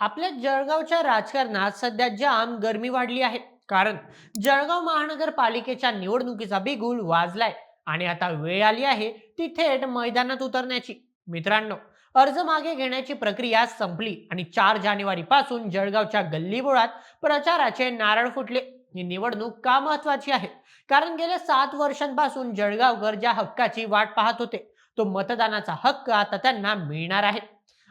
आपल्या जळगावच्या राजकारणात सध्या जाम गरमी वाढली आहे. कारण जळगाव महानगरपालिकेच्या निवडणुकीचा बिगुल वाजलाय आणि आता वेळ आली आहे ती थेट मैदानात उतरण्याची. मित्रांनो, अर्ज मागे घेण्याची प्रक्रिया संपली आणि 4 जानेवारी पासून जळगावच्या गल्लीबोळात प्रचाराचे नारळ फुटले. ही निवडणूक का महत्वाची आहे? कारण गेल्या 7 वर्षांपासून जळगावकर ज्या हक्काची वाट पाहत होते, तो मतदानाचा हक्क आता त्यांना मिळणार आहे.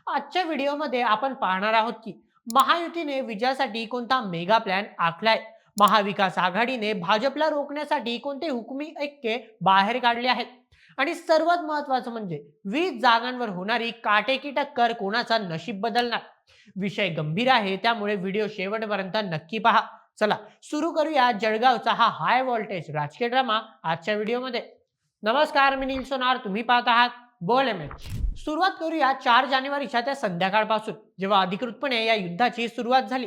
आजच्या व्हिडिओमध्ये आपण पाहणार आहोत की महायुतीने विजयासाठी कोणता मेगा प्लॅन आखलाय, महाविकास आघाडीने भाजपला रोखण्यासाठी कोणते हुकुमी ऐक्य बाहेर काढले आहेत आणि सर्वात महत्त्वाचं म्हणजे 20 जागांवर होणारी काटेकी टक्कर कोणाचा नशीब बदलणार. विषय गंभीर आहे, त्यामुळे व्हिडिओ शेवटपर्यंत नक्की पहा. चला सुरू करूया जळगावचा हा हाय व्होल्टेज राजकीय ड्रामा आजच्या व्हिडिओमध्ये. नमस्कार, मी नील सोनार, तुम्ही पाहत आहात बोल एमएच. सुरुवात करूया 4 जानेवारीच्या त्या संध्याकाळपासून, जेव्हा अधिकृतपणे या युद्धाची सुरुवात झाली.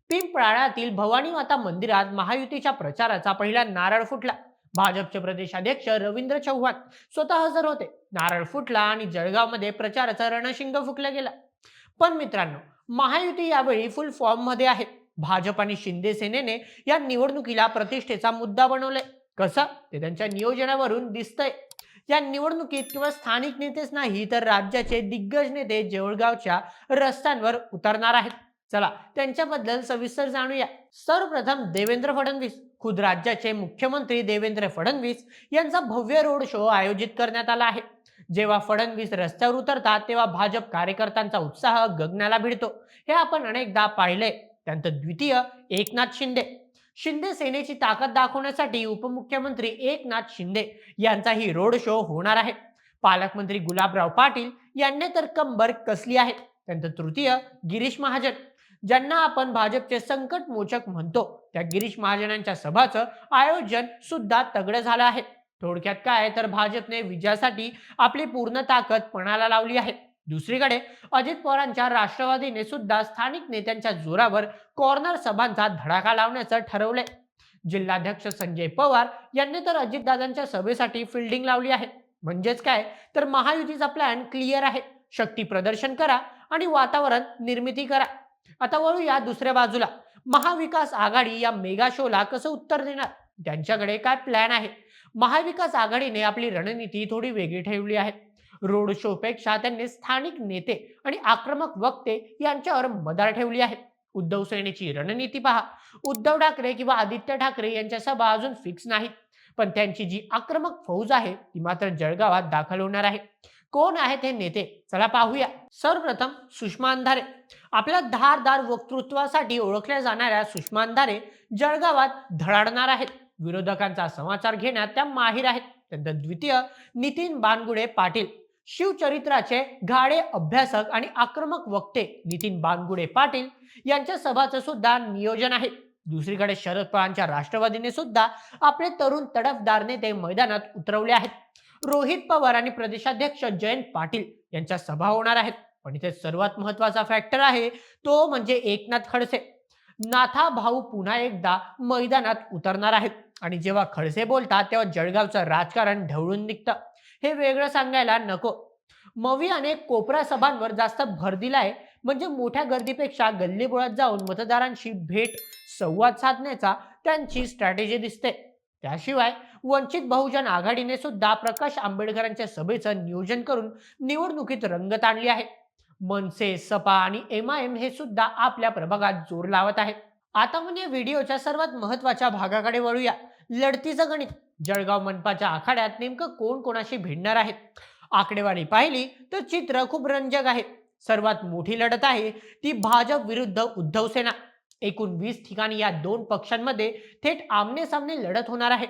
पिंपळाळ्यातील भवानी माता मंदिरात महायुतीच्या प्रचाराचा पहिला नारळ फुटला. भाजपचे प्रदेशाध्यक्ष रवींद्र चव्हाण स्वतः हजर होते. नारळ फुटला आणि जळगावमध्ये प्रचाराचा रणशिंग फुकलं गेला. पण मित्रांनो, महायुती यावेळी फुल फॉर्म मध्ये आहे. भाजप आणि शिंदे सेनेने या निवडणुकीला प्रतिष्ठेचा मुद्दा बनवलाय. कसं ते त्यांच्या नियोजनावरून दिसतंय. या निवडणुकीत केवळ स्थानिक नेतेच नाही, तर राज्याचे दिग्गज नेते जळगावच्या रस्त्यांवर उतरणार आहेत. चला त्यांच्याबद्दल सविस्तर जाणूया. सर्वप्रथम देवेंद्र फडणवीस. खुद राज्याचे मुख्यमंत्री देवेंद्र फडणवीस यांचा भव्य रोड शो आयोजित करण्यात आला आहे. जेव्हा फडणवीस रस्त्यावर उतरतात तेव्हा भाजप कार्यकर्त्यांचा उत्साह गगनाला भिडतो. हे आपण अनेकदा पाहिले. त्यानंतर द्वितीय, एकनाथ शिंदे. शिंदे सेनेची ताकद दाखवण्यासाठी उपमुख्यमंत्री एकनाथ शिंदे यांचाही रोड शो होणार आहे. पालकमंत्री गुलाबराव पाटील यांनी तर कंबर कसली आहे. त्यानंतर तृतीय, गिरीश महाजन. ज्यांना आपण भाजपचे संकट मोचक म्हणतो, त्या गिरीश महाजनांच्या सभाचं आयोजन सुद्धा तगडं झालं आहे. थोडक्यात काय, तर भाजपने विजयासाठी आपली पूर्ण ताकद पणाला लावली आहे. दुसरीकडे अजित पवारांच्या राष्ट्रवादीने सुद्धा स्थानिक नेत्यांच्या जोरावर कॉर्नर सभांचा धडाका लावण्याचं ठरवलंय. जिल्हाध्यक्ष संजय पवार यांनी तर अजितदादांच्या सभेसाठी फिल्डिंग लावली आहे. म्हणजेच काय, तर महायुतीचा प्लॅन क्लिअर आहे. शक्ती प्रदर्शन करा आणि वातावरण निर्मिती करा. आता वळूया दुसऱ्या बाजूला. महाविकास आघाडी या मेगा शोला कसं उत्तर देणार, त्यांच्याकडे काय प्लॅन आहे? महाविकास आघाडीने आपली रणनीती थोडी वेगळी ठेवली आहे. रोड शो पेक्षा त्यांनी स्थानिक नेते आणि आक्रमक वक्ते यांच्यावर मदार ठेवली आहे. उद्धव सेनेची रणनीती पहा. उद्धव ठाकरे किंवा आदित्य ठाकरे यांच्या सभा अजून फिक्स नाहीत, पण त्यांची जी आक्रमक फौज आहे ती मात्र जळगावात दाखल होणार आहे. कोण आहेत हे नेते, चला पाहूया. सर्वप्रथम सुषमा अंधारे. आपल्या धारदार वक्तृत्वासाठी ओळखल्या जाणाऱ्या सुषमा अंधारे जळगावात धडाडणार आहेत. विरोधकांचा समाचार घेण्यात त्या माहीर आहेत. त्यानंतर द्वितीय, नितीन बानगुडे पाटील. शिवचरित्राचे गाढे अभ्यासक आणि आक्रमक वक्ते नितीन बानगुडे पाटील यांच्या सभाचं सुद्धा नियोजन आहे. दुसरीकडे शरद पवारांच्या राष्ट्रवादीने सुद्धा आपले तरुण तडफदार नेते मैदानात उतरवले आहेत. रोहित पवार आणि प्रदेशाध्यक्ष जयंत पाटील यांच्या सभा होणार आहेत. पण इथे सर्वात महत्वाचा फॅक्टर आहे, तो म्हणजे एकनाथ खडसे. नाथा भाऊ पुन्हा एकदा मैदानात उतरणार आहेत आणि जेव्हा खडसे बोलतात तेव्हा जळगावचं राजकारण ढवळून निघतं. हे वेगळं सांगायला नको. मवी अनेक कोपरा सभांवर जास्त भर दिलाय. म्हणजे मोठ्या गर्दीपेक्षा गल्लीबोळात जाऊन मतदारांशी भेट संवाद साधण्याचा त्यांची स्ट्रॅटेजी दिसते. त्याशिवाय वंचित बहुजन आघाडीने सुद्धा प्रकाश आंबेडकरांच्या सभेचं नियोजन करून निवडणुकीत रंगत आणली आहे. मनसे, सपा आणि एमआयएम हे सुद्धा आपल्या प्रभागात जोर लावत आहेत. आता म्हणजे व्हिडिओच्या सर्वात महत्वाच्या भागाकडे वळूया. लढतीचं गणित. जळगाव मनपाच्या आखाड्यात नेमकं कोण कोणाशी भिडणार आहे? आकडेवारी पाहिली तर चित्र खूप रंजक आहे. सर्वात मोठी लढत आहे ती भाजप विरुद्ध उद्धव सेना. एकूण 20 ठिकाणी या दोन पक्षांमध्ये थेट आमने सामने लढत होणार आहे.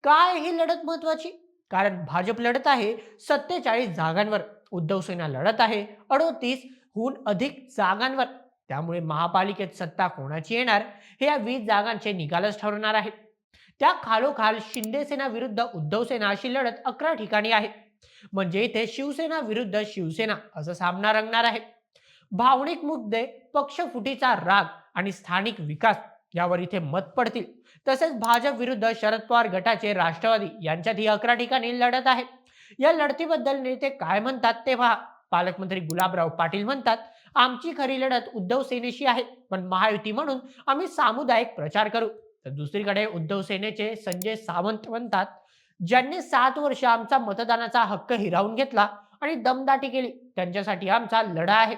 काय ही लढत महत्वाची? कारण भाजप लढत आहे 47 जागांवर, उद्धव सेना लढत आहे 38 हून अधिक जागांवर. त्यामुळे महापालिकेत सत्ता कोणाची येणार हे या 20 जागांचे निकालच ठरवणार आहेत. त्या खालोखाल शिंदे सेना विरुद्ध उद्धव सेना अशी लढत 11 ठिकाणी आहे. म्हणजे इथे शिवसेना विरुद्ध शिवसेना असा सामना रंगणार आहे. भावनिक मुद्दे, पक्षफुटीचा राग आणि स्थानिक विकास यावर इथे मत पडतील. तसेच भाजप विरुद्ध शरद पवार गटाचे राष्ट्रवादी यांच्यात ही 11 ठिकाणी लढत आहे. या लढतीबद्दल नेते काय म्हणतात ते पहा. पालकमंत्री गुलाबराव पाटील म्हणतात, आमची खरी लढत उद्धव सेनेशी आहे, पण महायुती म्हणून आम्ही सामुदायिक प्रचार करू. तर दुसरीकडे उद्धव सेनेचे संजय सावंत म्हणतात, ज्यांनी 7 वर्ष आमचा मतदानाचा हक्क हिरावून घेतला आणि दमदाटी केली, त्यांच्यासाठी आमचा लढा आहे.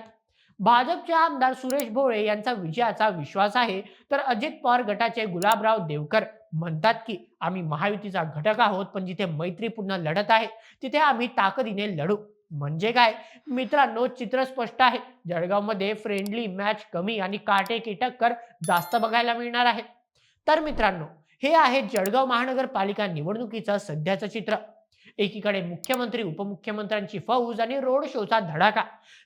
भाजपचे आमदार सुरेश भोळे यांचा विजयाचा विश्वास आहे, तर अजित पवार गटाचे गुलाबराव देवकर म्हणतात की आम्ही महायुतीचा घटक आहोत, पण जिथे मैत्रीपूर्ण लढत आहे तिथे आम्ही ताकदीने लढू. म्हणजे काय मित्रांनो, चित्र स्पष्ट आहे. जळगावमध्ये फ्रेंडली मॅच कमी आणि काटेकी टक्कर जास्त बघायला मिळणार आहे. तर मित्रांनो, हे आहे जळगाव महानगरपालिका निवडणुकीचं सध्याचं चित्र. एकीकडे मुख्यमंत्री उपमुख्यमंत्र्यांची फौज आणि रोड शोचा धडाका,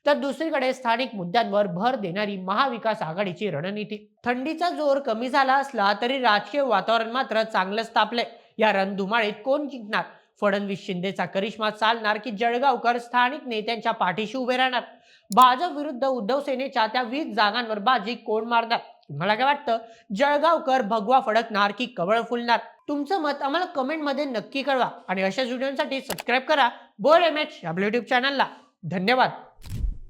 तर दुसरीकडे स्थानिक मुद्द्यांवर भर देणारी महाविकास आघाडीची रणनीती. थंडीचा जोर कमी झाला असला तरी राजकीय वातावरण मात्र चांगलंच तापलंय. या रणधुमाळीत कोण जिंकणार? फडणवीस शिंदेचा करिश्मा चालणार की जळगावकर स्थानिक नेत्यांच्या पाठीशी उभे राहणार? भाजप विरुद्ध उद्धव सेनेच्या त्या 20 जागांवर बाजी कोण मारणार? तुम्हाला काय वाटतं? जळगावकर भगवा फडकणार की कवळ फुलणार? तुमचं मत आम्हाला कमेंटमध्ये नक्की कळवा आणि अशाच व्हिडिओसाठी सबस्क्राईब करा बोल एम एच आपल्या युट्यूब चॅनलला. धन्यवाद.